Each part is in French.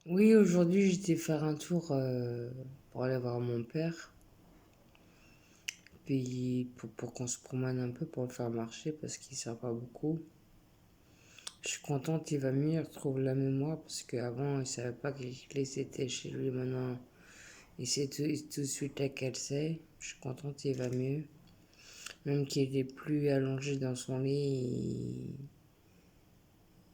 Oui, aujourd'hui j'étais faire un tour pour aller voir mon père, puis pour qu'on se promène un peu pour le faire marcher parce qu'il ne sert pas beaucoup. Je suis contente, il va mieux, il retrouve la mémoire parce qu'avant il savait pas quelle clé c'était chez lui. Maintenant il sait tout de suite laquelle c'est. Je suis contente, il va mieux. Même qu'il est plus allongé dans son lit,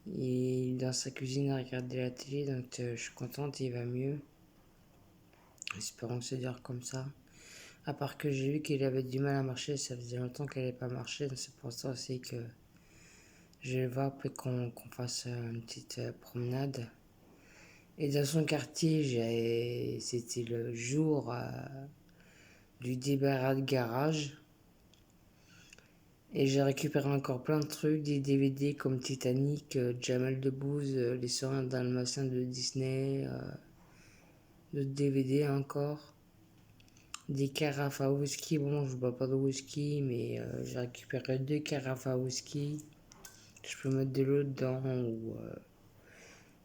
il est dans sa cuisine à regarder la télé, donc je suis contente, il va mieux. Espérons que ça dure comme ça. À part que j'ai vu qu'il avait du mal à marcher, ça faisait longtemps qu'elle n'avait pas marché, donc c'est pour ça aussi que je vais voir après qu'on fasse une petite promenade. Et dans son quartier, c'était le jour du débarras de garage. Et j'ai récupéré encore plein de trucs, des DVD comme Titanic, Jamel Debbouze, Les Soins Dalmatiens de Disney, d'autres DVD encore. Des carafes à whisky. Bon, je bois pas de whisky, mais j'ai récupéré 2 carafes à whisky. Je peux mettre de l'eau dedans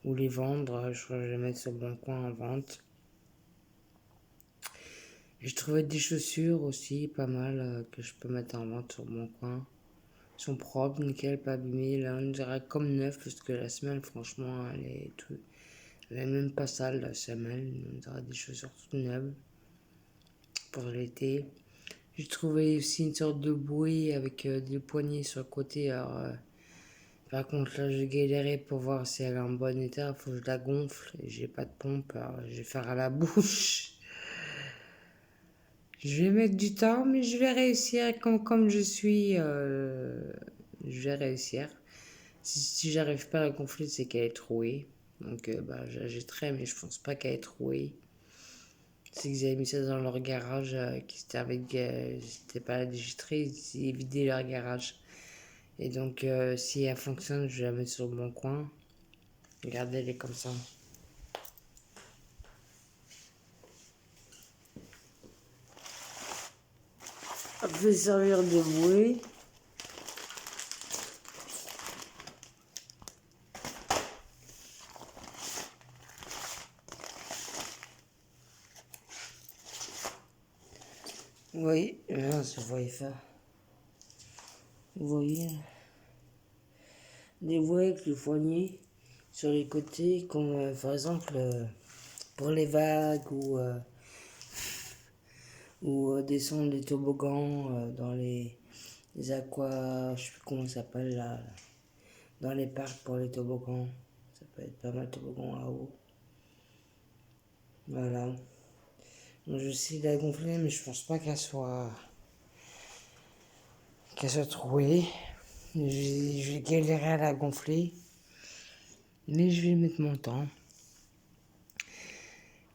ou les vendre. Je vais les mettre sur le bon coin en vente. J'ai trouvé des chaussures aussi, pas mal, que je peux mettre en vente sur mon coin. Ils sont propres, nickel, pas abîmés. Là, on dirait comme neuf, parce que la semelle, franchement, elle est même pas sale, la semelle. On dirait des chaussures toutes neuves pour l'été. J'ai trouvé aussi une sorte de bouée avec des poignées sur le côté. Alors, par contre, là, je galérais pour voir si elle est en bon état. Faut que je la gonfle. Et j'ai pas de pompe. Alors, je vais faire à la bouche. Je vais mettre du temps, mais je vais réussir. Comme je suis, je vais réussir. Si j'arrive pas à la gonfler, c'est qu'elle est trouée. Donc, bah, j'agiterai, mais je pense pas qu'elle est trouée. C'est qu'ils avaient mis ça dans leur garage, qui c'était avec. C'était pas la digiterie, ils vidaient leur garage. Et donc, si elle fonctionne, je vais la mettre sur le bon coin. Regardez, elle est comme ça. Elle peut servir de bouée. Oui, là, ça voyait faire. Vous voyez, des bouées avec le poignet sur les côtés, comme par exemple pour les vagues ou descendre les toboggans dans les aquas, je sais plus comment ça s'appelle là, dans les parcs pour les toboggans. Ça peut être pas mal de toboggans là-haut. Voilà. Donc, je vais essayer de la gonfler, mais je pense pas qu'elle soit trouée. Je vais galérer à la gonfler, mais je vais mettre mon temps.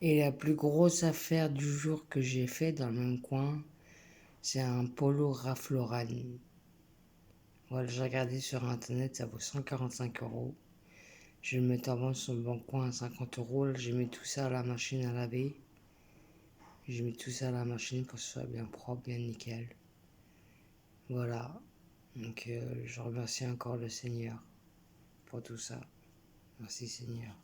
Et la plus grosse affaire du jour que j'ai fait dans le même coin, c'est un polo Ralph Lauren. Voilà, j'ai regardé sur internet, ça vaut 145 €. Je vais le mettre en vente sur le bon coin à 50 €. Là, j'ai mis tout ça à la machine à laver. J'ai mis tout ça à la machine pour que ce soit bien propre, bien nickel. Voilà. Donc je remercie encore le Seigneur pour tout ça. Merci Seigneur.